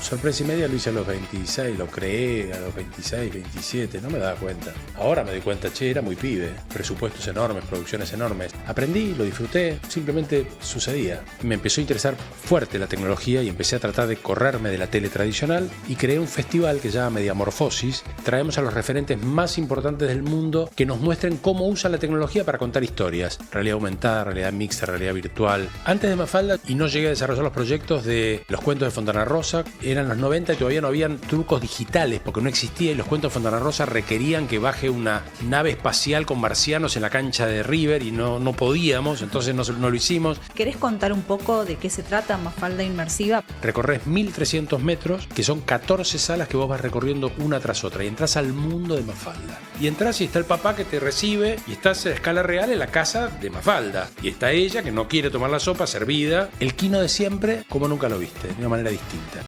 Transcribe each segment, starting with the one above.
Sorpresa y Media lo hice a los 26, lo creé a los 26, 27, no me daba cuenta. Ahora me doy cuenta, era muy pibe, presupuestos enormes, producciones enormes. Aprendí, lo disfruté, simplemente sucedía. Me empezó a interesar fuerte la tecnología y empecé a tratar de correrme de la tele tradicional y creé un festival que se llama Mediamorfosis. Traemos a los referentes más importantes del mundo que nos muestren cómo usan la tecnología para contar historias. Realidad aumentada, realidad mixta, realidad virtual. Antes de Mafalda, y no llegué a desarrollar los proyectos de los cuentos de Fontana Rosa, eran los 90 y todavía no habían trucos digitales porque no existía, y los cuentos de Fontana Rosa requerían que baje una nave espacial con marcianos en la cancha de River y no podíamos, entonces no lo hicimos. ¿Querés contar un poco de qué se trata Mafalda Inmersiva? Recorres 1300 metros, que son 14 salas que vos vas recorriendo una tras otra, y entras al mundo de Mafalda. Y entras y está el papá que te recibe, y estás a escala real en la casa de Mafalda. Y está ella que no quiere tomar la sopa servida. El Kino de siempre, como nunca lo viste, de una manera distinta.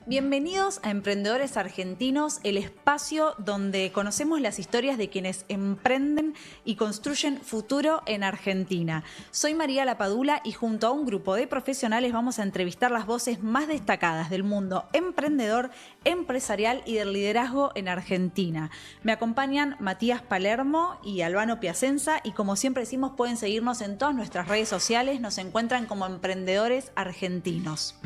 Bienvenidos a Emprendedores Argentinos, el espacio donde conocemos las historias de quienes emprenden y construyen futuro en Argentina. Soy María Lapadula y junto a un grupo de profesionales vamos a entrevistar las voces más destacadas del mundo emprendedor, empresarial y del liderazgo en Argentina. Me acompañan Matías Palermo y Albano Piacenza, y como siempre decimos, pueden seguirnos en todas nuestras redes sociales, nos encuentran como Emprendedores Argentinos.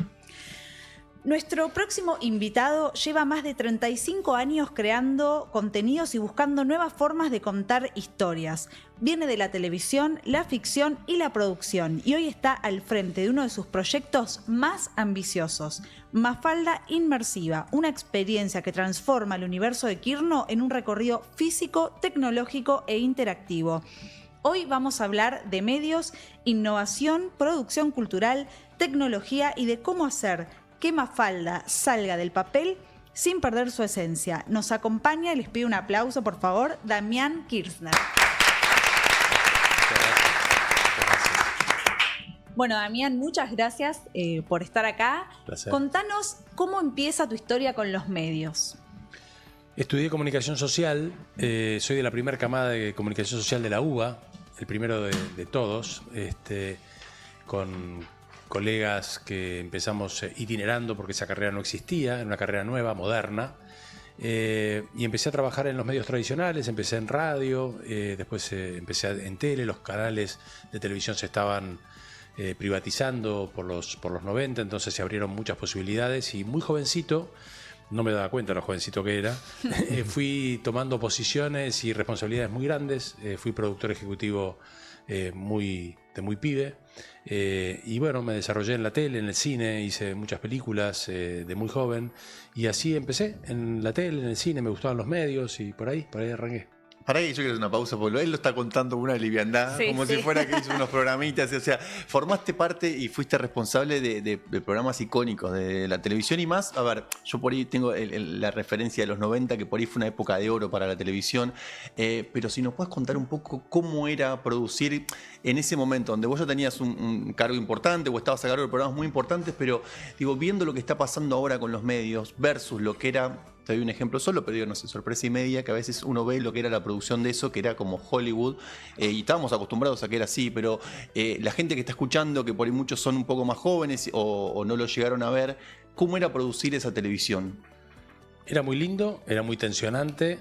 Nuestro próximo invitado lleva más de 35 años creando contenidos y buscando nuevas formas de contar historias. Viene de la televisión, la ficción y la producción, y hoy está al frente de uno de sus proyectos más ambiciosos, Mafalda Inmersiva, una experiencia que transforma el universo de Quirno en un recorrido físico, tecnológico e interactivo. Hoy vamos a hablar de medios, innovación, producción cultural, tecnología y de cómo hacer que Mafalda salga del papel sin perder su esencia. Nos acompaña, y les pido un aplauso, por favor, Damián Kirchner. Bueno, Damián, muchas gracias por estar acá. Placer. Contanos cómo empieza tu historia con los medios. Estudié comunicación social, soy de la primera camada de comunicación social de la UBA, el primero de todos, con colegas que empezamos itinerando porque esa carrera no existía, era una carrera nueva, moderna, y empecé a trabajar en los medios tradicionales, empecé en radio, después empecé en tele, los canales de televisión se estaban privatizando por los 90, entonces se abrieron muchas posibilidades, y muy jovencito, no me daba cuenta lo jovencito que era, fui tomando posiciones y responsabilidades muy grandes, fui productor ejecutivo de muy pibe, y bueno, me desarrollé en la tele, en el cine, hice muchas películas de muy joven, y así empecé, en la tele, en el cine, me gustaban los medios, y por ahí arranqué. Para ahí yo quiero hacer una pausa, porque él lo está contando con una liviandad, sí, como si fuera que hizo unos programitas. O sea, formaste parte y fuiste responsable de programas icónicos de la televisión y más. A ver, yo por ahí tengo la referencia de los 90, que por ahí fue una época de oro para la televisión. Pero si nos puedes contar un poco cómo era producir en ese momento, donde vos ya tenías un cargo importante o estabas a cargo de programas muy importantes, pero digo, viendo lo que está pasando ahora con los medios versus lo que era. Te doy un ejemplo solo, pero digo, no sé, Sorpresa y Media, que a veces uno ve lo que era la producción de eso, que era como Hollywood, y estábamos acostumbrados a que era así, pero la gente que está escuchando, que por ahí muchos son un poco más jóvenes o no lo llegaron a ver, ¿cómo era producir esa televisión? Era muy lindo, era muy tensionante,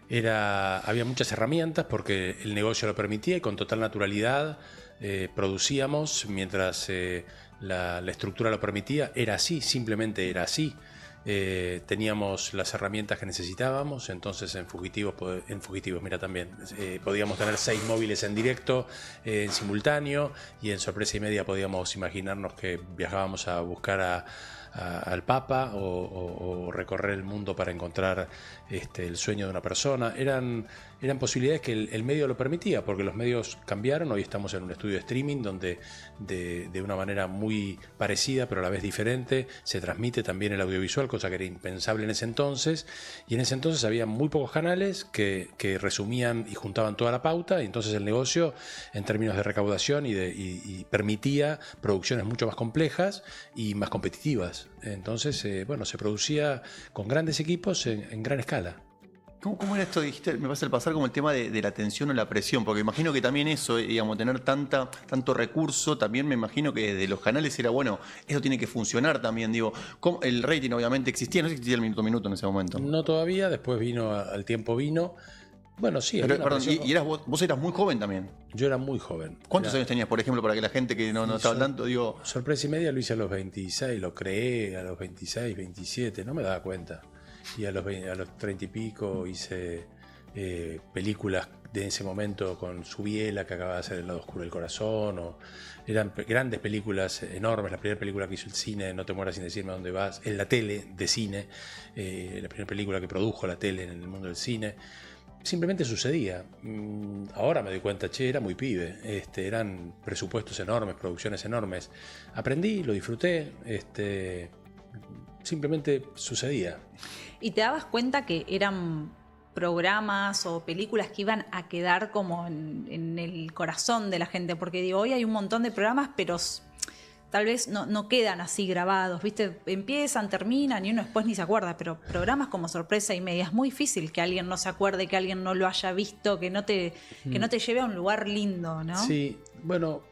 había muchas herramientas porque el negocio lo permitía, y con total naturalidad producíamos mientras la estructura lo permitía. Era así, simplemente era así. Teníamos las herramientas que necesitábamos, entonces en Fugitivos, mira, también podíamos tener 6 móviles en directo, en simultáneo, y en Sorpresa y Media podíamos imaginarnos que viajábamos a buscar al Papa o recorrer el mundo para encontrar el sueño de una persona. Eran posibilidades que el medio lo permitía, porque los medios cambiaron. Hoy estamos en un estudio de streaming donde de una manera muy parecida pero a la vez diferente se transmite también el audiovisual, cosa que era impensable en ese entonces, y en ese entonces había muy pocos canales que resumían y juntaban toda la pauta, y entonces el negocio en términos de recaudación y permitía producciones mucho más complejas y más competitivas. Entonces, se producía con grandes equipos en gran escala. ¿Cómo era esto? Dijiste, me pasa el pasar como el tema de la tensión o la presión, porque imagino que también eso, digamos, tener tanto recurso, también me imagino que de los canales era, bueno, eso tiene que funcionar también, digo, el rating obviamente existía, no sé si existía el minuto a minuto en ese momento. No todavía, después vino, al tiempo vino. Bueno, sí. Pero, perdón, y vos eras muy joven también. Yo era muy joven. ¿Cuántos años tenías, por ejemplo, para que la gente que no estaba hablando, digo... Sorpresa y Media lo hice a los 26, lo creé a los 26, 27, no me daba cuenta. Y a los 30 y pico hice películas de ese momento con Subiela, que acababa de hacer El lado oscuro del corazón, eran grandes películas enormes. La primera película que hizo el cine, No te mueras sin decirme a dónde vas, en la tele de cine, la primera película que produjo la tele en el mundo del cine. Simplemente sucedía. Ahora me doy cuenta, era muy pibe. Eran presupuestos enormes, producciones enormes. Aprendí, lo disfruté. Simplemente sucedía. ¿Y te dabas cuenta que eran programas o películas que iban a quedar como en el corazón de la gente? Porque digo, hoy hay un montón de programas, pero tal vez no quedan así grabados, ¿viste? Empiezan, terminan y uno después ni se acuerda, pero programas como Sorpresa y Media es muy difícil que alguien no se acuerde, que alguien no lo haya visto, que no te lleve a un lugar lindo, ¿no? Sí, bueno,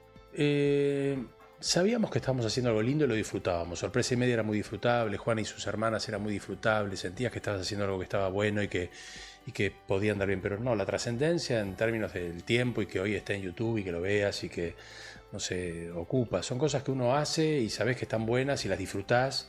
sabíamos que estábamos haciendo algo lindo y lo disfrutábamos. Sorpresa y Media era muy disfrutable, Juana y sus hermanas era muy disfrutable, sentías que estabas haciendo algo que estaba bueno y que podía andar bien, pero no, la trascendencia en términos del tiempo y que hoy está en YouTube y que lo veas y que no se ocupa, son cosas que uno hace y sabes que están buenas y las disfrutás,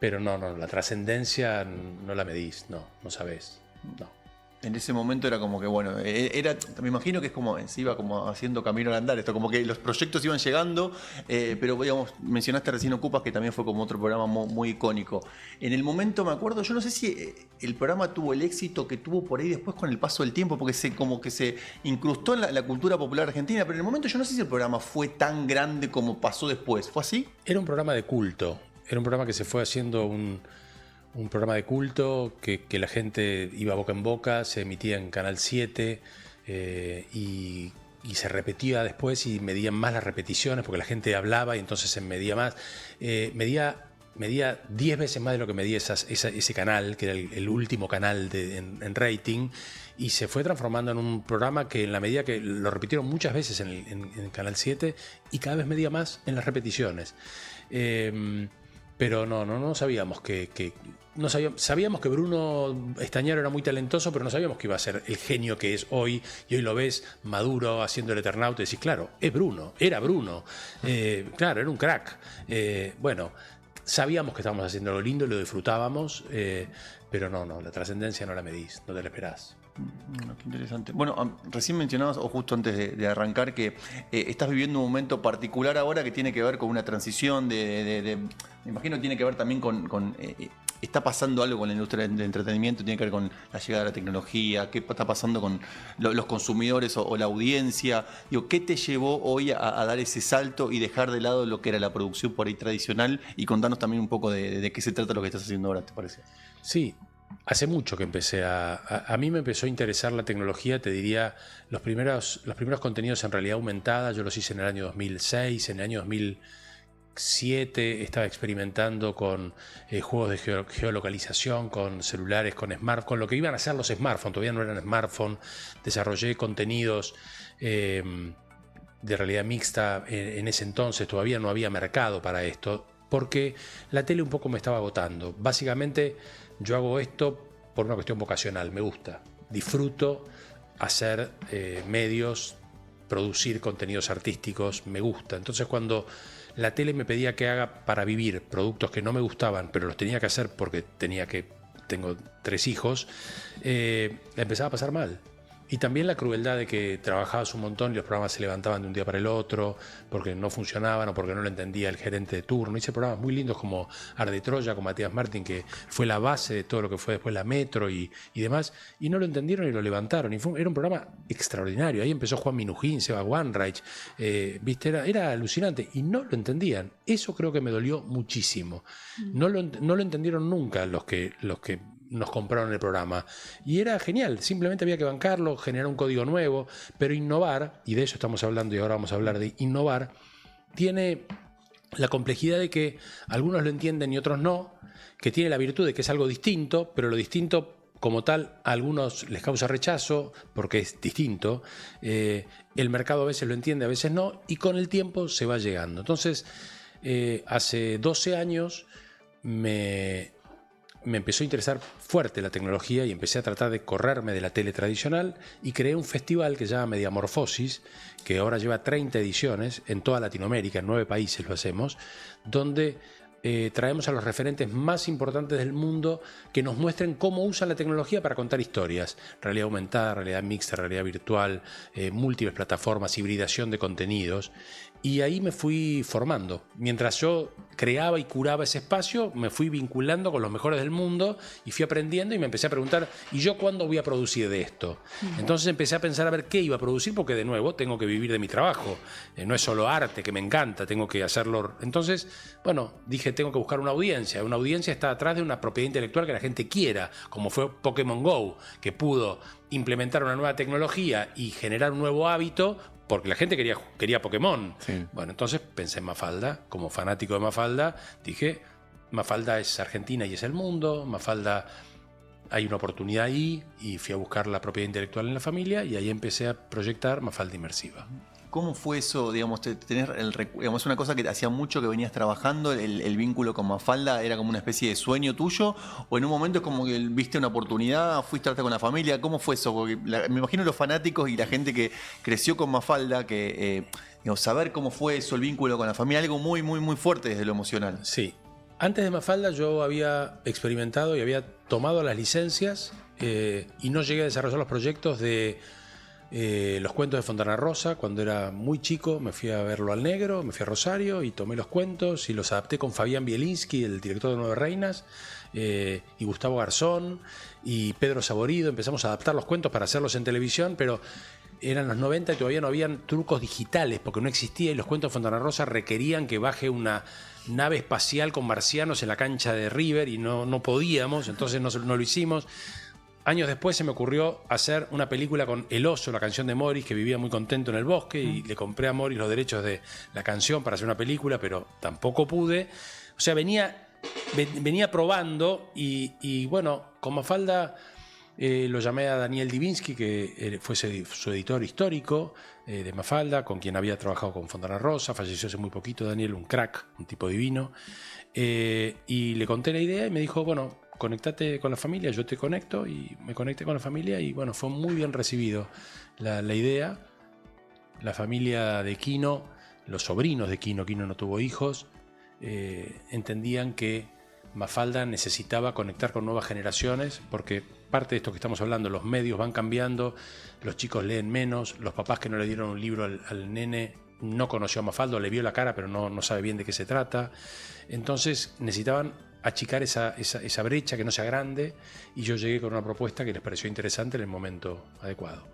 pero no, la trascendencia no la medís, no sabés, no. En ese momento era como que, bueno, me imagino que es como, se iba como haciendo camino al andar esto, como que los proyectos iban llegando, pero digamos, mencionaste recién Ocupas, que también fue como otro programa muy icónico. En el momento me acuerdo, yo no sé si el programa tuvo el éxito que tuvo por ahí después con el paso del tiempo, porque como que se incrustó en la cultura popular argentina, pero en el momento yo no sé si el programa fue tan grande como pasó después, ¿fue así? Era un programa de culto, era un programa que se fue haciendo un programa de culto que la gente iba boca en boca, se emitía en Canal 7 y se repetía después y medían más las repeticiones porque la gente hablaba y entonces se medía más. Medía 10 veces más de lo que medía ese canal, que era el último canal en rating, y se fue transformando en un programa que en la medida que lo repitieron muchas veces en Canal 7 y cada vez medía más en las repeticiones. Pero no sabíamos sabíamos que Bruno Estañaro era muy talentoso, pero no sabíamos que iba a ser el genio que es hoy, y hoy lo ves maduro haciendo El Eternauta y decís, claro, era Bruno, claro, era un crack. Bueno, sabíamos que estábamos haciendo algo lindo y lo disfrutábamos, pero no, la trascendencia no la medís, no te la esperás. Qué interesante. Bueno, recién mencionabas, o justo antes de arrancar, que estás viviendo un momento particular ahora que tiene que ver con una transición me imagino que tiene que ver también con está pasando algo con la industria del entretenimiento, tiene que ver con la llegada de la tecnología, qué está pasando con los consumidores o la audiencia. Digo, ¿qué te llevó hoy a dar ese salto y dejar de lado lo que era la producción por ahí tradicional? Y contanos también un poco de qué se trata lo que estás haciendo ahora, ¿te parece? Sí. Hace mucho que empecé a mí me empezó a interesar la tecnología, te diría, los primeros contenidos en realidad aumentada, yo los hice en el año 2006, en el año 2007 estaba experimentando con juegos de geolocalización, con celulares, con lo que iban a ser los smartphones, todavía no eran smartphones, desarrollé contenidos de realidad mixta en ese entonces, todavía no había mercado para esto, porque la tele un poco me estaba agotando. Básicamente yo hago esto por una cuestión vocacional, me gusta, disfruto hacer medios, producir contenidos artísticos, me gusta. Entonces cuando la tele me pedía que haga para vivir productos que no me gustaban, pero los tenía que hacer porque tengo 3 hijos, la empezaba a pasar mal. Y también la crueldad de que trabajabas un montón y los programas se levantaban de un día para el otro porque no funcionaban o porque no lo entendía el gerente de turno. Hice programas muy lindos como Arde Troya con Matías Martín, que fue la base de todo lo que fue después la Metro y demás, y no lo entendieron y lo levantaron. Y era un programa extraordinario. Ahí empezó Juan Minujín, Seba Wanreich, ¿viste? Era alucinante y no lo entendían. Eso creo que me dolió muchísimo. No lo entendieron nunca los que nos compraron el programa. Y era genial, simplemente había que bancarlo, generar un código nuevo, pero innovar, y de eso estamos hablando y ahora vamos a hablar de innovar, tiene la complejidad de que algunos lo entienden y otros no, que tiene la virtud de que es algo distinto, pero lo distinto como tal, a algunos les causa rechazo porque es distinto. El mercado a veces lo entiende, a veces no, y con el tiempo se va llegando. Entonces, hace 12 años me empezó a interesar fuerte la tecnología y empecé a tratar de correrme de la tele tradicional y creé un festival que se llama Mediamorfosis, que ahora lleva 30 ediciones en toda Latinoamérica, en 9 países lo hacemos, donde traemos a los referentes más importantes del mundo que nos muestren cómo usan la tecnología para contar historias. Realidad aumentada, realidad mixta, realidad virtual, múltiples plataformas, hibridación de contenidos. Y ahí me fui formando. Mientras yo creaba y curaba ese espacio, me fui vinculando con los mejores del mundo y fui aprendiendo y me empecé a preguntar, ¿y yo cuándo voy a producir de esto? Entonces empecé a pensar a ver qué iba a producir, porque de nuevo tengo que vivir de mi trabajo. No es solo arte, que me encanta, tengo que hacerlo. Entonces, bueno, dije, tengo que buscar una audiencia. Una audiencia está atrás de una propiedad intelectual que la gente quiera, como fue Pokémon Go, que pudo implementar una nueva tecnología y generar un nuevo hábito porque la gente quería Pokémon. Sí. Bueno, entonces pensé en Mafalda. Como fanático de Mafalda, dije, Mafalda es Argentina y es el mundo. Mafalda, hay una oportunidad ahí. Y fui a buscar la propiedad intelectual en la familia y ahí empecé a proyectar Mafalda Inmersiva. ¿Cómo fue eso, digamos, tener digamos, una cosa que hacía mucho que venías trabajando, el vínculo con Mafalda, era como una especie de sueño tuyo? ¿O en un momento es como que viste una oportunidad, fuiste a estar con la familia? ¿Cómo fue eso? Porque me imagino los fanáticos y la gente que creció con Mafalda, que digamos, saber cómo fue eso, el vínculo con la familia, algo muy, muy, muy fuerte desde lo emocional. Sí. Antes de Mafalda yo había experimentado y había tomado las licencias y no llegué a desarrollar los proyectos de los cuentos de Fontana Rosa. Cuando era muy chico me fui a verlo al Negro, me fui a Rosario y tomé los cuentos y los adapté con Fabián Bielinski, el director de Nueve Reinas, y Gustavo Garzón y Pedro Saborido. Empezamos a adaptar los cuentos para hacerlos en televisión, pero eran los 90 y todavía no habían trucos digitales porque no existía, y los cuentos de Fontana Rosa requerían que baje una nave espacial con marcianos en la cancha de River y no podíamos, entonces no lo hicimos. Años después se me ocurrió hacer una película con El Oso, la canción de Morris, que vivía muy contento en el bosque, y le compré a Morris los derechos de la canción para hacer una película, pero tampoco pude. O sea, venía probando y bueno, con Mafalda lo llamé a Daniel Divinsky, que fue su editor histórico de Mafalda, con quien había trabajado con Fontana Rosa. Falleció hace muy poquito Daniel, un crack, un tipo divino. Y le conté la idea y me dijo, bueno, conectate con la familia, yo te conecto, y me conecté con la familia y bueno, fue muy bien recibido la idea. La familia de Quino, los sobrinos de Quino no tuvo hijos, entendían que Mafalda necesitaba conectar con nuevas generaciones, porque parte de esto que estamos hablando, los medios van cambiando, los chicos leen menos, los papás que no le dieron un libro al nene no conoció a Mafalda, le vio la cara pero no sabe bien de qué se trata. Entonces necesitaban achicar esa brecha, que no sea grande, y yo llegué con una propuesta que les pareció interesante en el momento adecuado.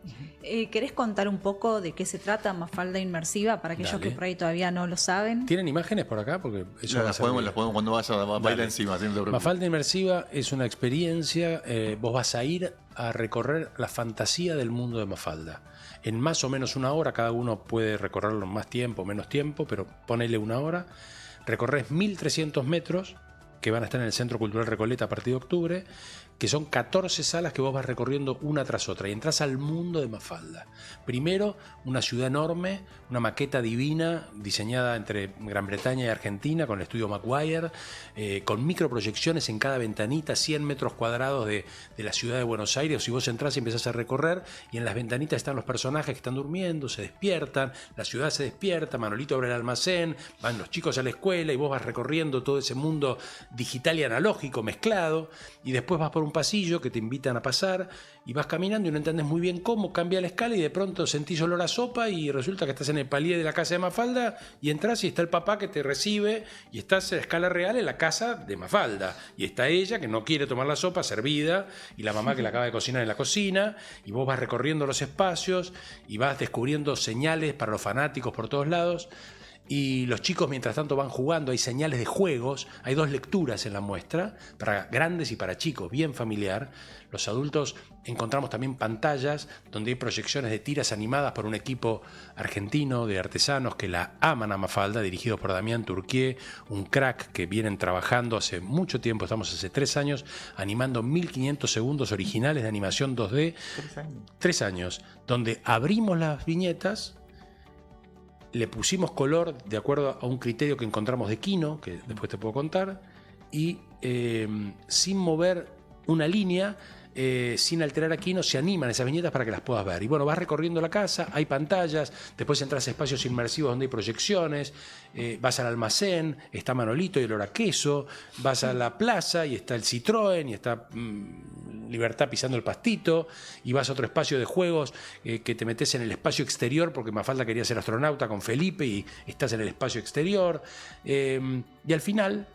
¿Querés contar un poco de qué se trata Mafalda Inmersiva para aquellos que por ahí todavía no lo saben? ¿Tienen imágenes por acá? Porque eso las podemos cuando vas a bailar encima. Mafalda Inmersiva es una experiencia, vos vas a ir a recorrer la fantasía del mundo de Mafalda. En más o menos una hora, cada uno puede recorrerlo en más tiempo o menos tiempo, pero ponele una hora. Recorres 1.300 metros que van a estar en el Centro Cultural Recoleta a partir de octubre, que son 14 salas que vos vas recorriendo una tras otra y entras al mundo de Mafalda. Primero, una ciudad enorme, una maqueta divina diseñada entre Gran Bretaña y Argentina con el estudio Maguire, con microproyecciones en cada ventanita, 100 metros cuadrados de la ciudad de Buenos Aires. Si vos entrás y empezás a recorrer, y en las ventanitas están los personajes que están durmiendo, se despiertan, la ciudad se despierta, Manolito abre el almacén, van los chicos a la escuela y vos vas recorriendo todo ese mundo digital y analógico mezclado, y después vas por un pasillo que te invitan a pasar y vas caminando y no entendés muy bien cómo cambia la escala, y de pronto sentís olor a sopa y resulta que estás en el palier de la casa de Mafalda, y entras y está el papá que te recibe y estás a escala real en la casa de Mafalda, y está ella que no quiere tomar la sopa servida y la mamá que la acaba de cocinar en la cocina, y vos vas recorriendo los espacios y vas descubriendo señales para los fanáticos por todos lados. y los chicos mientras tanto van jugando, hay señales de juegos, hay 2 lecturas en la muestra, para grandes y para chicos, bien familiar. Los adultos encontramos también pantallas donde hay proyecciones de tiras animadas por un equipo argentino de artesanos que la aman a Mafalda, dirigidos por Damián Turquié, un crack que vienen trabajando hace mucho tiempo, estamos hace 3 años, animando 1500 segundos originales de animación 2D. 3 años. 3 años, donde abrimos las viñetas, le pusimos color de acuerdo a un criterio que encontramos de Kino, que después te puedo contar, y sin mover una línea, sin alterar a Kino, se animan esas viñetas para que las puedas ver. Y bueno, vas recorriendo la casa, hay pantallas, después entras a espacios inmersivos donde hay proyecciones, vas al almacén, está Manolito y el olor a queso, vas a la plaza y está el Citroën y está Libertad pisando el pastito, y vas a otro espacio de juegos que te metes en el espacio exterior porque Mafalda quería ser astronauta con Felipe y estás en el espacio exterior. Y al final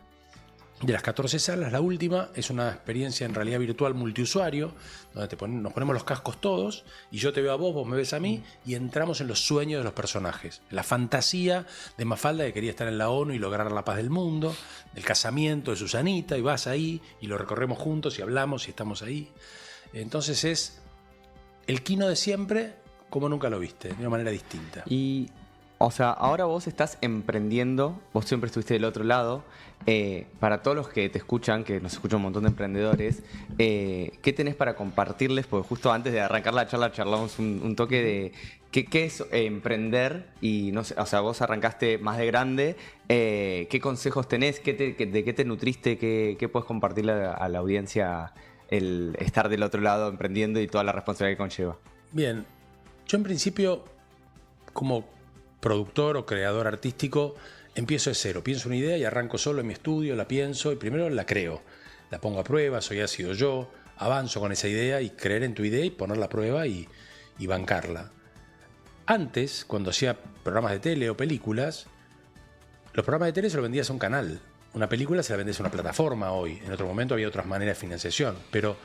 de las 14 salas, la última es una experiencia en realidad virtual multiusuario, donde nos ponemos los cascos todos y yo te veo a vos, vos me ves a mí y entramos en los sueños de los personajes. La fantasía de Mafalda, que quería estar en la ONU y lograr la paz del mundo, el casamiento de Susanita, y vas ahí y lo recorremos juntos y hablamos y estamos ahí. Entonces es el Kino de siempre como nunca lo viste, de una manera distinta. Y, o sea, ahora vos estás emprendiendo, vos siempre estuviste del otro lado. Para todos los que te escuchan, que nos escuchan un montón de emprendedores, ¿qué tenés para compartirles? Porque justo antes de arrancar la charla charlamos un toque de qué es emprender, y no sé, o sea, vos arrancaste más de grande, ¿qué consejos tenés? ¿De qué te nutriste? ¿Qué puedes compartirle a la audiencia el estar del otro lado emprendiendo y toda la responsabilidad que conlleva? Bien, yo en principio, como productor o creador artístico, empiezo de cero, pienso una idea y arranco solo en mi estudio, la pienso y primero la creo, la pongo a prueba, soy ácido yo, avanzo con esa idea y creer en tu idea y ponerla a prueba y bancarla. Antes, cuando hacía programas de tele o películas, los programas de tele se los vendías a un canal, una película se la vendías a una plataforma hoy, en otro momento había otras maneras de financiación, pero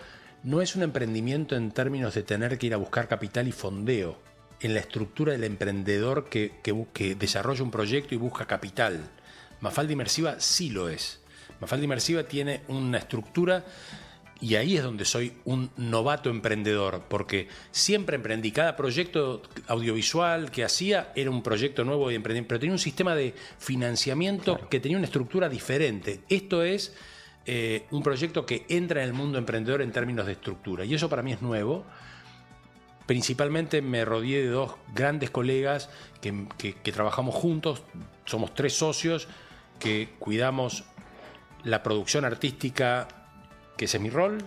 no es un emprendimiento en términos de tener que ir a buscar capital y fondeo, en la estructura del emprendedor que desarrolla un proyecto y busca capital. Mafalda Inmersiva sí lo es. Mafalda Inmersiva tiene una estructura y ahí es donde soy un novato emprendedor, porque siempre emprendí. Cada proyecto audiovisual que hacía era un proyecto nuevo de emprendimiento, pero tenía un sistema de financiamiento que tenía una estructura diferente. Esto es un proyecto que entra en el mundo emprendedor en términos de estructura, y eso para mí es nuevo. Principalmente me rodeé de 2 grandes colegas que trabajamos juntos, somos 3 socios que cuidamos la producción artística, que ese es mi rol,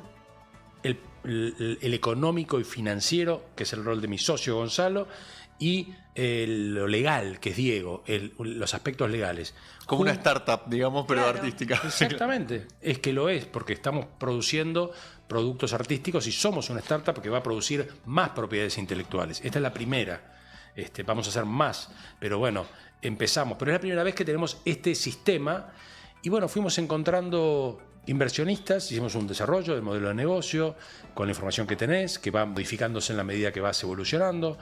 el económico y financiero, que es el rol de mi socio Gonzalo, y lo legal, que es Diego, los aspectos legales. Como una startup, digamos, pero Claro. artística. Exactamente, es que lo es, porque estamos produciendo productos artísticos y somos una startup que va a producir más propiedades intelectuales. Esta es la primera, vamos a hacer más, pero bueno, empezamos. Pero es la primera vez que tenemos este sistema y bueno, fuimos encontrando inversionistas, hicimos un desarrollo del modelo de negocio con la información que tenés, que va modificándose en la medida que vas evolucionando.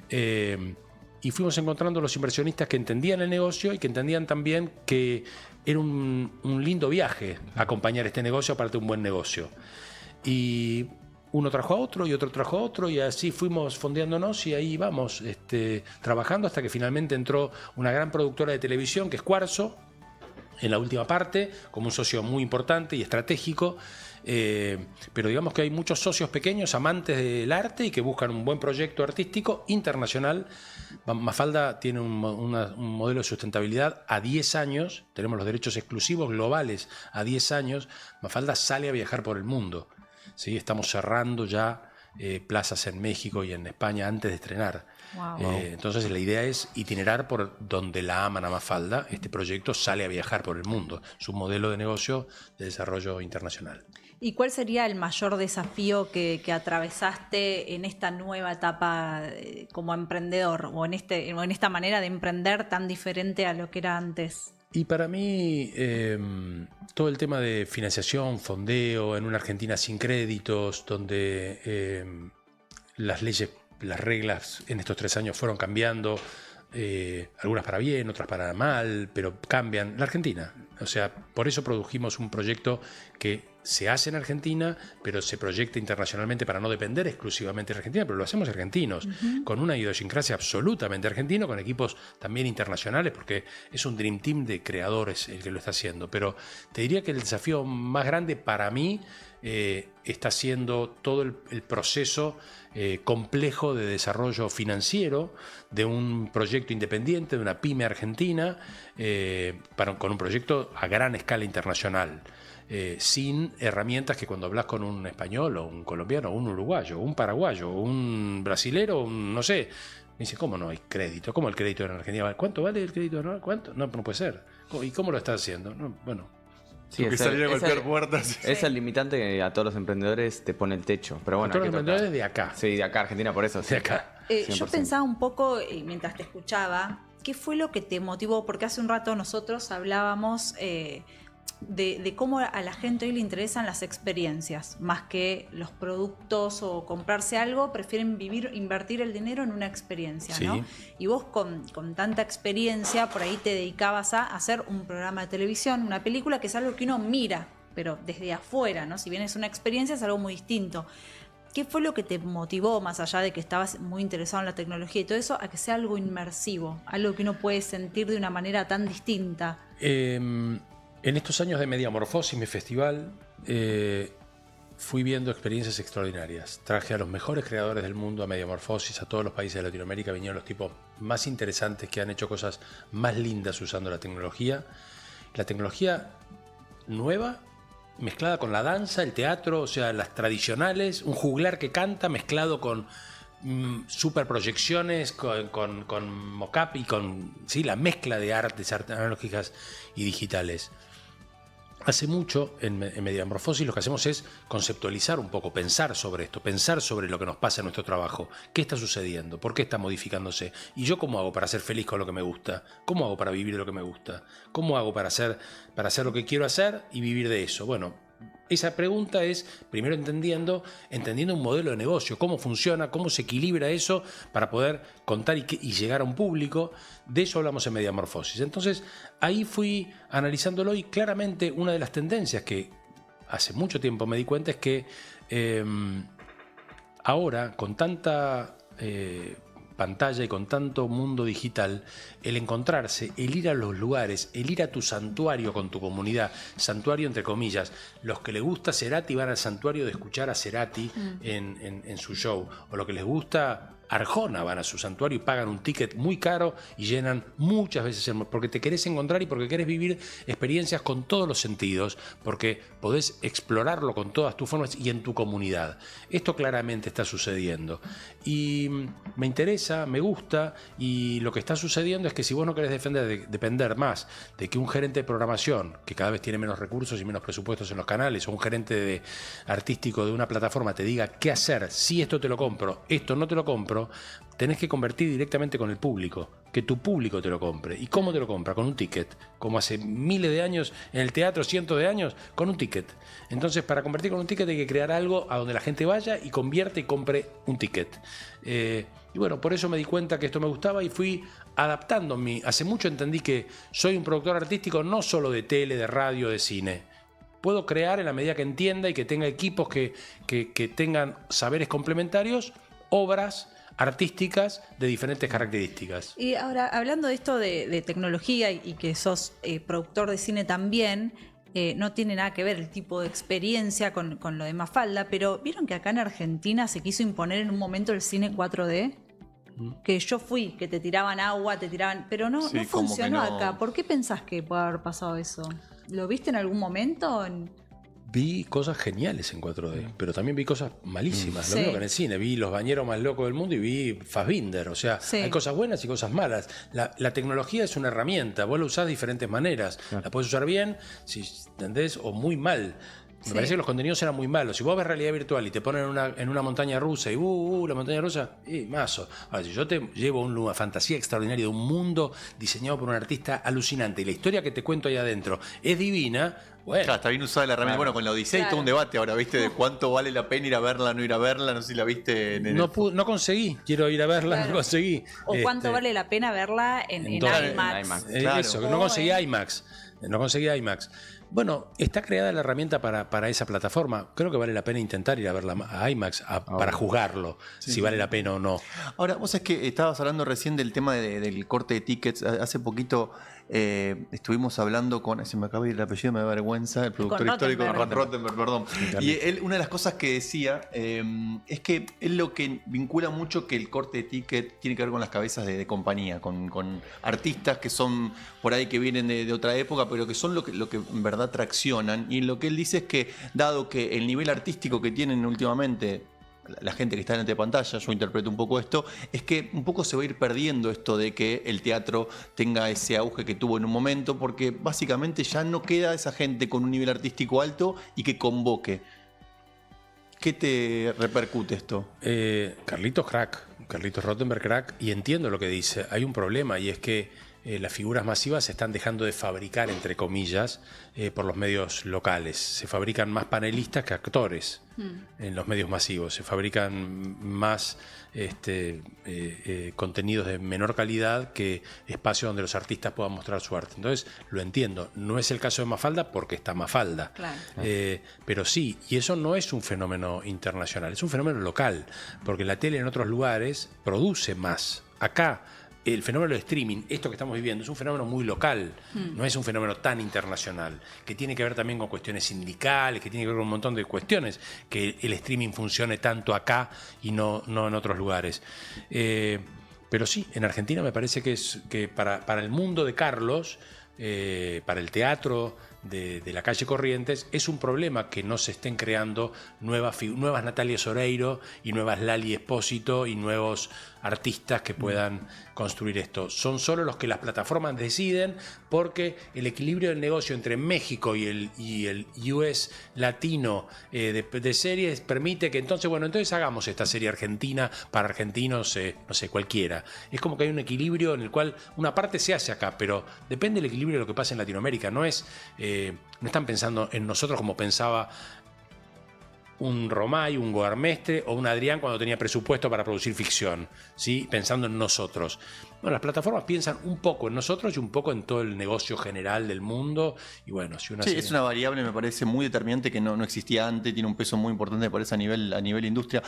Y fuimos encontrando los inversionistas que entendían el negocio y que entendían también que era un lindo viaje acompañar este negocio para tener un buen negocio. Y uno trajo a otro y otro trajo a otro y así fuimos fondeándonos y ahí vamos trabajando hasta que finalmente entró una gran productora de televisión que es Cuarzo en la última parte, como un socio muy importante y estratégico. Pero digamos que hay muchos socios pequeños, amantes del arte y que buscan un buen proyecto artístico internacional. Mafalda tiene un modelo de sustentabilidad a 10 años, tenemos los derechos exclusivos globales a 10 años. Mafalda sale a viajar por el mundo, ¿sí? Estamos cerrando ya plazas en México y en España antes de estrenar. Wow. Entonces la idea es itinerar por donde la aman a Mafalda. Este proyecto sale a viajar por el mundo, es un modelo de negocio de desarrollo internacional. ¿Y cuál sería el mayor desafío que atravesaste en esta nueva etapa como emprendedor o en esta manera de emprender tan diferente a lo que era antes? Y para mí, todo el tema de financiación, fondeo, en una Argentina sin créditos, donde las leyes, las reglas en estos 3 años fueron cambiando algunas para bien, otras para mal, pero cambian. La Argentina. O sea, por eso produjimos un proyecto que se hace en Argentina, pero se proyecta internacionalmente para no depender exclusivamente de Argentina, pero lo hacemos argentinos, con una idiosincrasia absolutamente argentina, con equipos también internacionales, porque es un dream team de creadores el que lo está haciendo. Pero te diría que el desafío más grande para mí está siendo todo el proceso complejo de desarrollo financiero de un proyecto independiente, de una pyme argentina, con un proyecto a gran escala internacional. Sin herramientas que cuando hablas con un español o un colombiano o un uruguayo o un paraguayo o un brasilero, no sé, me dice, ¿cómo no hay crédito? ¿Cómo el crédito en Argentina? ¿Cuánto vale el crédito? ¿Cuánto? No puede ser. ¿Y cómo lo estás haciendo? No, bueno. Sí, que salir a golpear puertas. Es el limitante que a todos los emprendedores te pone el techo. Pero bueno, a todos los emprendedores de acá. Sí, de acá, Argentina, por eso. De acá. Yo pensaba un poco, mientras te escuchaba, ¿qué fue lo que te motivó? Porque hace un rato nosotros hablábamos de cómo a la gente hoy le interesan las experiencias, más que los productos o comprarse algo, prefieren invertir el dinero en una experiencia, sí. ¿no? Y vos con tanta experiencia, por ahí te dedicabas a hacer un programa de televisión, una película, que es algo que uno mira, pero desde afuera, ¿no? Si bien es una experiencia, es algo muy distinto. ¿Qué fue lo que te motivó, más allá de que estabas muy interesado en la tecnología y todo eso, a que sea algo inmersivo, algo que uno puede sentir de una manera tan distinta? En estos años de Mediamorfosis, mi festival, fui viendo experiencias extraordinarias. Traje a los mejores creadores del mundo a Mediamorfosis, a todos los países de Latinoamérica. Vinieron los tipos más interesantes que han hecho cosas más lindas usando la tecnología. La tecnología nueva, mezclada con la danza, el teatro, o sea, las tradicionales, un juglar que canta mezclado con superproyecciones, con mocap y con la mezcla de artes analógicas y digitales. Hace mucho en Mediamorfosis lo que hacemos es conceptualizar un poco, pensar sobre esto, pensar sobre lo que nos pasa en nuestro trabajo. ¿Qué está sucediendo? ¿Por qué está modificándose? ¿Y yo cómo hago para ser feliz con lo que me gusta? ¿Cómo hago para vivir de lo que me gusta? ¿Cómo hago para hacer lo que quiero hacer y vivir de eso? Bueno, esa pregunta es, primero entendiendo un modelo de negocio, cómo funciona, cómo se equilibra eso para poder contar y llegar a un público. De eso hablamos en Mediamorfosis. Entonces, ahí fui analizándolo y claramente una de las tendencias que hace mucho tiempo me di cuenta es que ahora, con tanta pantalla y con tanto mundo digital, el encontrarse, el ir a los lugares, el ir a tu santuario con tu comunidad, santuario entre comillas, los que les gusta Cerati van al santuario de escuchar a Cerati en su show, o lo que les gusta Arjona van a su santuario y pagan un ticket muy caro y llenan muchas veces porque te querés encontrar y porque querés vivir experiencias con todos los sentidos, porque podés explorarlo con todas tus formas y en tu comunidad. Esto claramente está sucediendo y me interesa, me gusta, y lo que está sucediendo es que si vos no querés depender más de que un gerente de programación, que cada vez tiene menos recursos y menos presupuestos en los canales, o un gerente artístico de una plataforma te diga qué hacer, si esto te lo compro, esto no te lo compro, tenés que convertir directamente con el público, que tu público te lo compre. ¿Y cómo te lo compra? Con un ticket, como hace miles de años en el teatro, cientos de años, con un ticket. Entonces, para convertir con un ticket hay que crear algo a donde la gente vaya y convierte y compre un ticket. Y bueno, por eso me di cuenta que esto me gustaba y fui adaptándome. Hace mucho entendí que soy un productor artístico no solo de tele, de radio, de cine. Puedo crear en la medida que entienda y que tenga equipos que tengan saberes complementarios, obras artísticas de diferentes características. Y ahora, hablando de esto de tecnología y que sos productor de cine también, no tiene nada que ver el tipo de experiencia con lo de Mafalda, pero ¿vieron que acá en Argentina se quiso imponer en un momento el cine 4D? Que yo fui, que te tiraban agua, pero no funcionó acá. ¿Por qué pensás que puede haber pasado eso? ¿Lo viste en algún momento? Vi cosas geniales en 4D, pero también vi cosas malísimas. Lo mismo que en el cine. Vi Los bañeros más locos del mundo y vi Fassbinder. O sea, hay cosas buenas y cosas malas. La tecnología es una herramienta. Vos la usás de diferentes maneras. Claro. La podés usar bien, si entendés, o muy mal. Me parece que los contenidos eran muy malos. Si vos ves realidad virtual y te ponen en una montaña rusa y la montaña rusa, mazo. Ahora, si yo te llevo una fantasía extraordinaria de un mundo diseñado por un artista alucinante y la historia que te cuento ahí adentro es divina, Bueno, Claro, está bien usada la herramienta. Bueno, con la Odisea hay todo un debate ahora, ¿viste? De cuánto vale la pena ir a verla, no ir a verla. No sé si la viste en el... no conseguí, quiero ir a verla, Claro. no conseguí. O cuánto vale la pena verla en dólares. IMAX. En IMAX. Claro. Eso, no conseguí IMAX. No conseguí IMAX. Bueno, está creada la herramienta para esa plataforma. Creo que vale la pena intentar ir a verla a IMAX para juzgarlo, si vale la pena o no. Ahora, vos sabés que estabas hablando recién del tema del corte de tickets. Hace poquito estuvimos hablando con, se me acaba de ir el apellido, me da vergüenza, el productor histórico, Rottenberg, perdón. Y él, una de las cosas que decía es que él lo que vincula mucho que el corte de ticket tiene que ver con las cabezas de compañía, con artistas que son por ahí que vienen de otra época, pero que son lo que en verdad traccionan. Y lo que él dice es que, dado que el nivel artístico que tienen últimamente la gente que está delante de pantalla, yo interpreto un poco esto, es que un poco se va a ir perdiendo esto de que el teatro tenga ese auge que tuvo en un momento, porque básicamente ya no queda esa gente con un nivel artístico alto y que convoque. ¿Qué te repercute esto? Carlitos Rottenberg crack, y entiendo lo que dice. Hay un problema y es que las figuras masivas se están dejando de fabricar, entre comillas, por los medios locales. Se fabrican más panelistas que actores en los medios masivos. Se fabrican más contenidos de menor calidad que espacios donde los artistas puedan mostrar su arte. Entonces, lo entiendo. No es el caso de Mafalda porque está Mafalda. Claro. Pero sí, y eso no es un fenómeno internacional, es un fenómeno local, porque la tele en otros lugares produce más. Acá, el fenómeno de streaming, esto que estamos viviendo, es un fenómeno muy local, no es un fenómeno tan internacional, que tiene que ver también con cuestiones sindicales, que tiene que ver con un montón de cuestiones, que el streaming funcione tanto acá y no en otros lugares. Pero sí, en Argentina me parece que para el mundo de Carlos, para el teatro de la calle Corrientes, es un problema que no se estén creando nuevas Natalia Soreiro y nuevas Lali Espósito y nuevos artistas que puedan construir esto. Son solo los que las plataformas deciden, porque el equilibrio del negocio entre México y el US latino de series permite que entonces hagamos esta serie argentina para argentinos, no sé, cualquiera. Es como que hay un equilibrio en el cual una parte se hace acá, pero depende del equilibrio de lo que pasa en Latinoamérica. No están pensando en nosotros como pensaba un Romay, un Goarmestre o un Adrián cuando tenía presupuesto para producir ficción, ¿sí? Pensando en nosotros. Bueno, las plataformas piensan un poco en nosotros y un poco en todo el negocio general del mundo. Y bueno, si es una variable, me parece, muy determinante que no existía antes, tiene un peso muy importante, me parece, a nivel industria.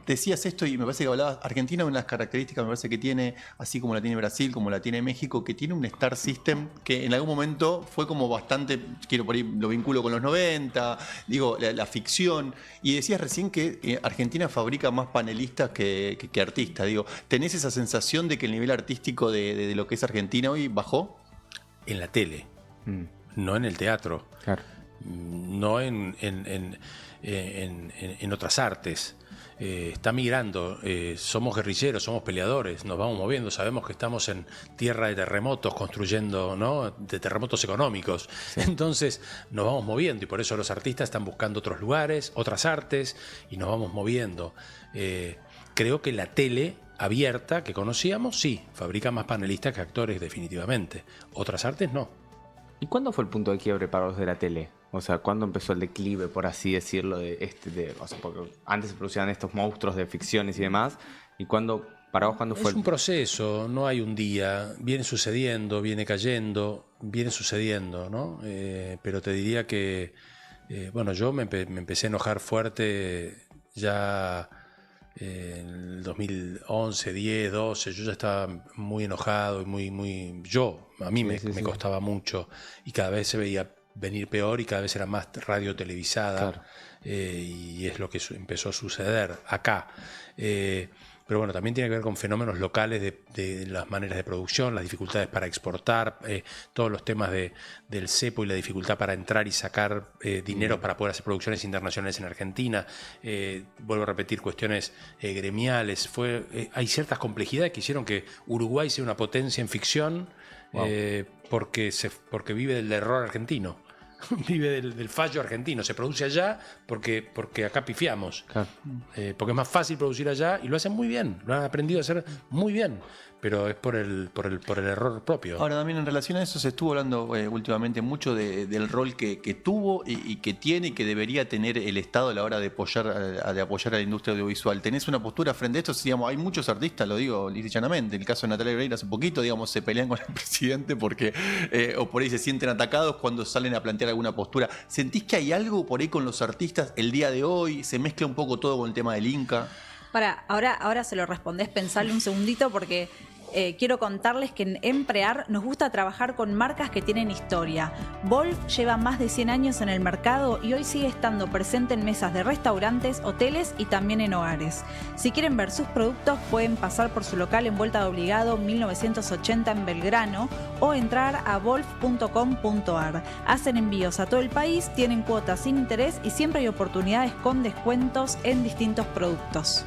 Decías esto y me parece que hablabas, Argentina, una de las características me parece que tiene, así como la tiene Brasil, como la tiene México, que tiene un Star System que en algún momento fue como bastante, por ahí lo vinculo con los 90, digo, la ficción. Y decías recién que Argentina fabrica más panelistas que artistas. Digo, ¿tenés esa sensación de que el nivel artístico de lo que es Argentina hoy bajó? En la tele, no en el teatro, Claro. no en otras artes. Está migrando, somos guerrilleros, somos peleadores, nos vamos moviendo, sabemos que estamos en tierra de terremotos, construyendo, ¿no?, de terremotos económicos. Sí. Entonces nos vamos moviendo y por eso los artistas están buscando otros lugares, otras artes, y nos vamos moviendo. Creo que la tele abierta que conocíamos, sí, fabrica más panelistas que actores, definitivamente. Otras artes no. ¿Y cuándo fue el punto de quiebre para los de la tele? O sea, ¿cuándo empezó el declive, por así decirlo, o sea, porque antes se producían estos monstruos de ficciones y demás, y para vos, ¿cuándo fue? Es un proceso, no hay un día, viene sucediendo, viene cayendo, viene sucediendo, ¿no? Pero te diría que, bueno, yo me empecé a enojar fuerte ya en el 2011, 10, 12, yo ya estaba muy enojado y a mí me costaba mucho, y cada vez se veía venir peor y cada vez era más radio televisada. Claro. Y es lo que empezó a suceder acá. Pero bueno, también tiene que ver con fenómenos locales de las maneras de producción, las dificultades para exportar, todos los temas del cepo y la dificultad para entrar y sacar dinero para poder hacer producciones internacionales en Argentina. Vuelvo a repetir, cuestiones gremiales. Hay ciertas complejidades que hicieron que Uruguay sea una potencia en ficción. Wow. Porque vive del error argentino. vive del fallo argentino. Se produce allá porque acá pifiamos. Claro. Porque es más fácil producir allá y lo hacen muy bien. Lo han aprendido a hacer muy bien. Pero es por el error propio. Ahora, también en relación a eso se estuvo hablando últimamente mucho del rol que tuvo y que tiene y que debería tener el Estado a la hora de apoyar a la industria audiovisual. ¿Tenés una postura frente a esto? Digamos, hay muchos artistas, lo digo lisa y llanamente. El caso de Natalia Oreiro hace poquito, digamos, se pelean con el presidente porque o por ahí se sienten atacados cuando salen a plantear alguna postura. ¿Sentís que hay algo por ahí con los artistas el día de hoy? ¿Se mezcla un poco todo con el tema del Inca? Ahora se lo respondés, pensarle un segundito porque quiero contarles que en Emprear nos gusta trabajar con marcas que tienen historia. Wolf lleva más de 100 años en el mercado y hoy sigue estando presente en mesas de restaurantes, hoteles y también en hogares. Si quieren ver sus productos pueden pasar por su local en Vuelta de Obligado 1980 en Belgrano o entrar a wolf.com.ar. Hacen envíos a todo el país, tienen cuotas sin interés y siempre hay oportunidades con descuentos en distintos productos.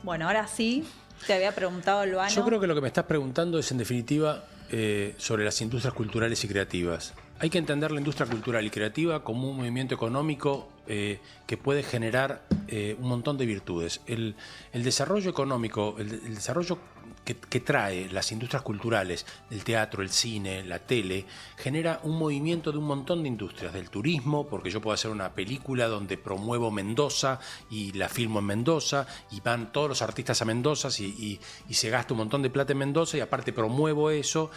Bueno, ahora sí, te había preguntado, Luano. Yo creo que lo que me estás preguntando es, en definitiva, sobre las industrias culturales y creativas. Hay que entender la industria cultural y creativa como un movimiento económico que puede generar un montón de virtudes. El desarrollo económico, el desarrollo que trae las industrias culturales, el teatro, el cine, la tele, genera un movimiento de un montón de industrias, del turismo, porque yo puedo hacer una película donde promuevo Mendoza y la filmo en Mendoza y van todos los artistas a Mendoza y se gasta un montón de plata en Mendoza y aparte promuevo eso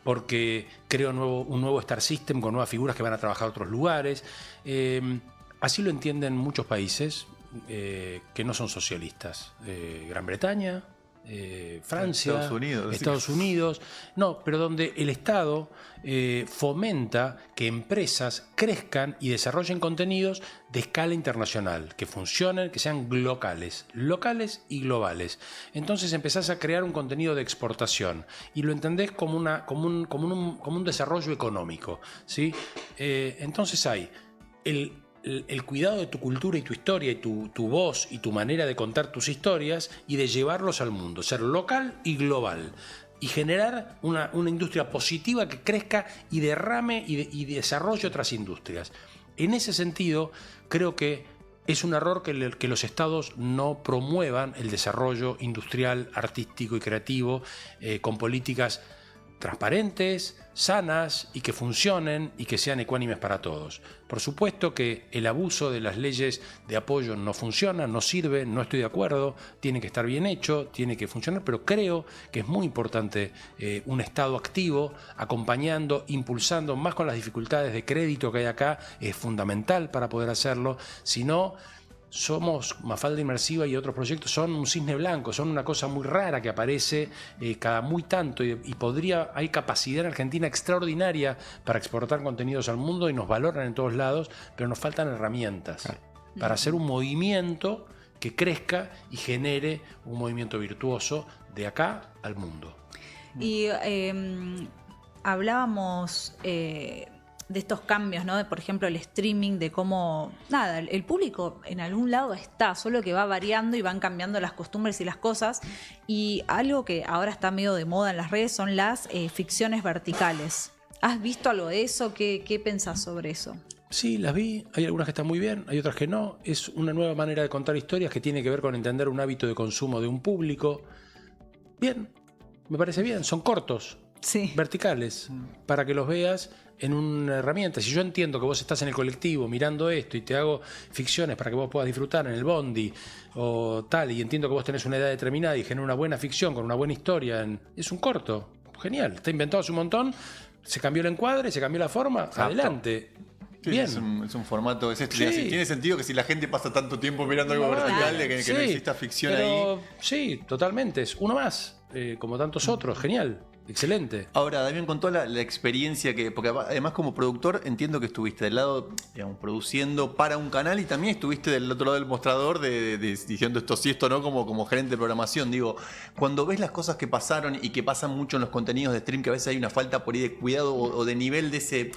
porque creo un nuevo Star System con nuevas figuras que van a trabajar a otros lugares. Así lo entienden muchos países que no son socialistas. Gran Bretaña, Francia, Estados Unidos, no, pero donde el Estado fomenta que empresas crezcan y desarrollen contenidos de escala internacional, que funcionen, que sean locales y globales. Entonces empezás a crear un contenido de exportación y lo entendés como un desarrollo económico, ¿sí? Entonces hay el cuidado de tu cultura y tu historia y tu voz y tu manera de contar tus historias y de llevarlos al mundo, ser local y global y generar una industria positiva que crezca y derrame y desarrolle otras industrias. En ese sentido, creo que es un error que los estados no promuevan el desarrollo industrial, artístico y creativo con políticas transparentes, sanas y que funcionen y que sean ecuánimes para todos. Por supuesto que el abuso de las leyes de apoyo no funciona, no sirve, no estoy de acuerdo, tiene que estar bien hecho, tiene que funcionar, pero creo que es muy importante un Estado activo, acompañando, impulsando, más con las dificultades de crédito que hay acá, es fundamental para poder hacerlo, si no somos Mafalda Inmersiva y otros proyectos son un cisne blanco, son una cosa muy rara que aparece cada muy tanto y hay capacidad en Argentina extraordinaria para exportar contenidos al mundo y nos valoran en todos lados, pero nos faltan herramientas para hacer un movimiento que crezca y genere un movimiento virtuoso de acá al mundo. Y hablábamos de estos cambios, ¿no? De, por ejemplo, el streaming, de cómo, nada, el público en algún lado está, solo que va variando y van cambiando las costumbres y las cosas. Y algo que ahora está medio de moda en las redes son las ficciones verticales. ¿Has visto algo de eso? ¿Qué pensás sobre eso? Sí, las vi. Hay algunas que están muy bien, hay otras que no. Es una nueva manera de contar historias que tiene que ver con entender un hábito de consumo de un público. Bien, me parece bien. Son cortos, sí, verticales, para que los veas en una herramienta. Si yo entiendo que vos estás en el colectivo mirando esto y te hago ficciones para que vos puedas disfrutar en el bondi o tal, y entiendo que vos tenés una edad determinada y genera una buena ficción con una buena historia, es un corto. Genial, está inventado hace un montón, se cambió el encuadre, se cambió la forma, adelante. Sí, bien. Es un formato, Sí. Tiene sentido que si la gente pasa tanto tiempo mirando algo vertical, que no exista ficción ahí. Sí, totalmente, es uno más, como tantos otros, genial. Excelente. Ahora, Damián, con toda la experiencia porque además como productor entiendo que estuviste del lado, digamos, produciendo para un canal y también estuviste del otro lado del mostrador diciendo esto sí, esto no, como gerente de programación. Digo, cuando ves las cosas que pasaron y que pasan mucho en los contenidos de stream, que a veces hay una falta por ahí de cuidado o de nivel de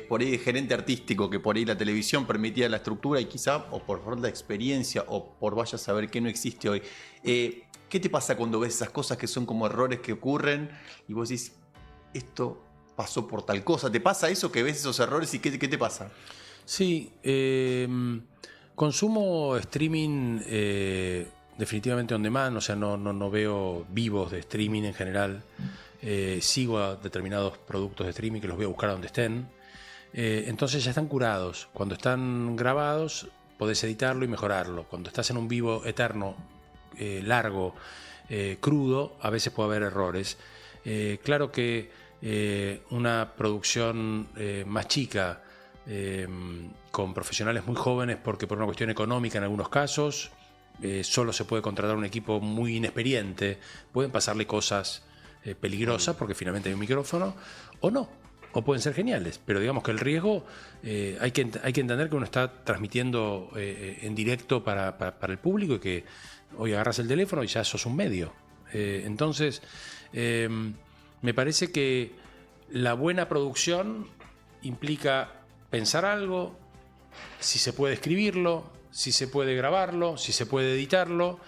por ahí de gerente artístico, que por ahí la televisión permitía la estructura y quizá, o por falta de experiencia, o por vaya a saber qué no existe hoy. ¿Qué te pasa cuando ves esas cosas que son como errores que ocurren y vos decís, esto pasó por tal cosa? ¿Te pasa eso, que ves esos errores y qué te pasa? Sí, consumo streaming definitivamente on demand, o sea, no veo vivos de streaming en general. Sigo a determinados productos de streaming que los voy a buscar donde estén. Entonces ya están curados. Cuando están grabados podés editarlo y mejorarlo. Cuando estás en un vivo eterno, largo, crudo, a veces puede haber errores. Claro que una producción más chica, con profesionales muy jóvenes, porque por una cuestión económica en algunos casos solo se puede contratar un equipo muy inexperiente, pueden pasarle cosas peligrosas porque finalmente hay un micrófono, o no, o pueden ser geniales, pero digamos que el riesgo hay que entender que uno está transmitiendo en directo para el público y que hoy agarras el teléfono y ya sos un medio. Entonces me parece que la buena producción implica pensar algo, si se puede escribirlo, si se puede grabarlo, si se puede editarlo,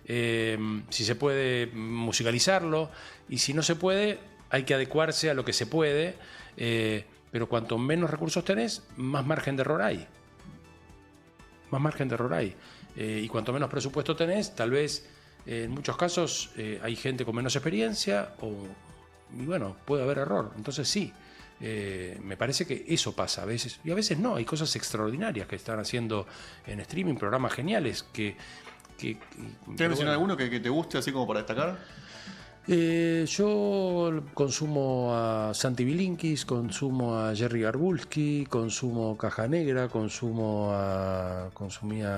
si se puede musicalizarlo, y si no se puede, hay que adecuarse a lo que se puede, pero cuanto menos recursos tenés, más margen de error hay. Más margen de error hay. Y cuanto menos presupuesto tenés, tal vez en muchos casos hay gente con menos experiencia, y bueno, puede haber error. Entonces sí. Me parece que eso pasa a veces, y a veces no, hay cosas extraordinarias que están haciendo en streaming, programas geniales que ¿Quieres mencionar alguno que te guste así como para destacar? Yo consumo a Santi Bilinkis, consumo a Jerry Garbulski, consumo Caja Negra, consumía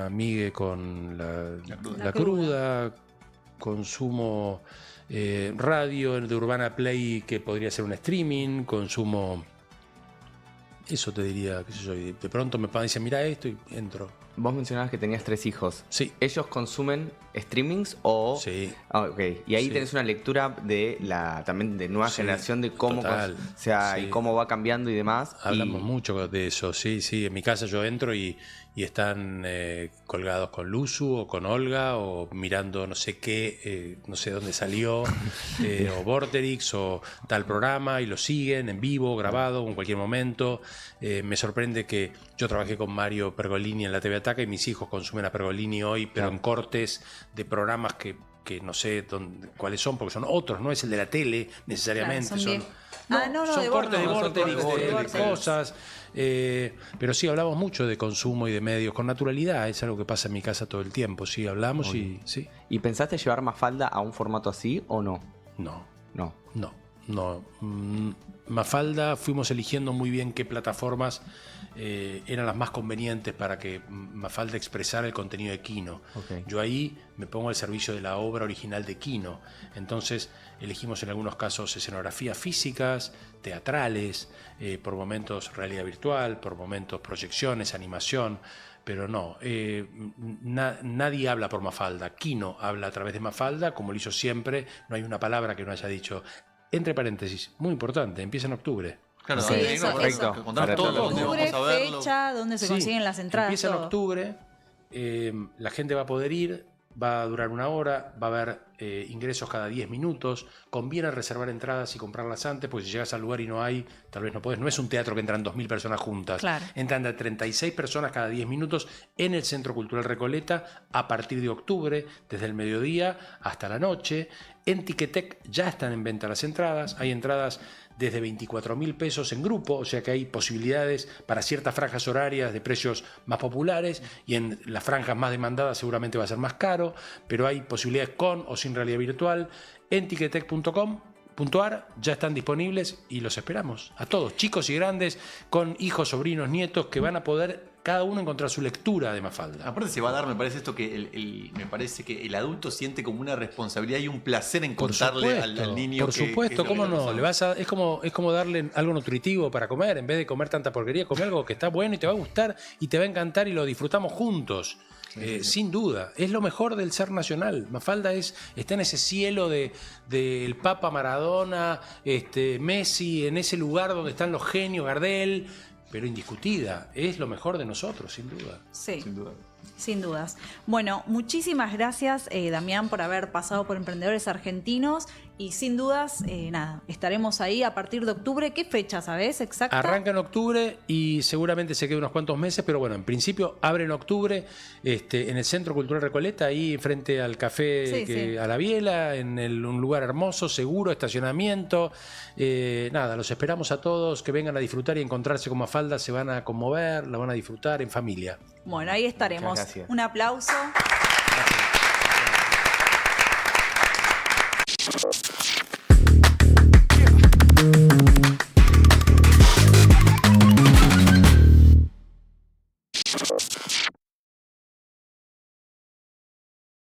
a Migue con la cruda, consumo radio de Urbana Play, que podría ser un streaming, consumo, eso te diría, qué sé yo, y de pronto me dicen mira esto y entro. Vos mencionabas que tenías 3 hijos. Sí. ¿Ellos consumen streamings o...? Sí. Ah, ok. Y ahí Sí. tenés una lectura de también de nueva generación de cómo, total. o sea, Sí. y cómo va cambiando y demás. Hablamos mucho de eso, sí. En mi casa yo entro y están colgados con Luzu o con Olga o mirando no sé qué, no sé dónde salió, o Vorterix o tal programa, y lo siguen en vivo, grabado, en cualquier momento. Me sorprende que yo trabajé con Mario Pergolini en la TV Ataca y mis hijos consumen a Pergolini hoy, pero en cortes de programas que no sé cuáles son, porque son otros, no es el de la tele necesariamente. Claro, son son son cortes de Vorterix, de de cosas. Pero sí, hablamos mucho de consumo y de medios con naturalidad. Es algo que pasa en mi casa todo el tiempo. Sí, hablamos y sí. ¿Y pensaste llevar Mafalda a un formato así o no? No. Mafalda, fuimos eligiendo muy bien qué plataformas eran las más convenientes para que Mafalda expresara el contenido de Kino. Okay. Yo ahí me pongo al servicio de la obra original de Kino. Entonces elegimos en algunos casos escenografías físicas, teatrales, por momentos realidad virtual, por momentos proyecciones, animación. Pero no, nadie habla por Mafalda. Kino habla a través de Mafalda, como lo hizo siempre. No hay una palabra que no haya dicho. Entre paréntesis, muy importante, empieza en octubre. Claro, Sí, eso, perfecto. eso. Contar todo, dónde Octubre, vamos a verlo. fecha, dónde se Sí, consiguen las entradas. Empieza en todo. octubre, la gente va a poder ir, va a durar 1 hora, va a haber ingresos cada 10 minutos. Conviene reservar entradas y comprarlas antes, porque si llegas al lugar y no hay, tal vez no podés. No es un teatro que entran 2.000 personas juntas. Claro. Entran de 36 personas cada 10 minutos en el Centro Cultural Recoleta a partir de octubre, desde el mediodía hasta la noche. En Ticketek ya están en venta las entradas. Hay entradas desde 24.000 pesos en grupo, o sea que hay posibilidades para ciertas franjas horarias de precios más populares, y en las franjas más demandadas seguramente va a ser más caro, pero hay posibilidades con o sin realidad virtual. En ticketek.com.ar ya están disponibles y los esperamos a todos, chicos y grandes, con hijos, sobrinos, nietos, que van a poder cada uno encontrar su lectura de Mafalda. Aparte se va a dar, me parece esto que me parece que el adulto siente como una responsabilidad y un placer en contarle al niño. Por supuesto, que cómo es lo que no. pasa. Es como darle algo nutritivo para comer, en vez de comer tanta porquería, come algo que está bueno y te va a gustar y te va a encantar y lo disfrutamos juntos. Sin duda. Es lo mejor del ser nacional. Mafalda está en ese cielo del Papa, Maradona, Messi, en ese lugar donde están los genios, Gardel, pero indiscutida. Es lo mejor de nosotros, sin duda. Sí. Sin duda. Sin dudas. Bueno, muchísimas gracias, Damián, por haber pasado por Emprendedores Argentinos y sin dudas, nada, estaremos ahí a partir de octubre. ¿Qué fecha, sabes exacta? Arranca en octubre y seguramente se queda unos cuantos meses, pero bueno, en principio abre en octubre en el Centro Cultural Recoleta, ahí frente al café a la Biela, en un lugar hermoso, seguro, estacionamiento. Nada, los esperamos a todos que vengan a disfrutar y encontrarse con Mafalda, se van a conmover, la van a disfrutar en familia. Bueno, ahí estaremos. Un aplauso. Gracias.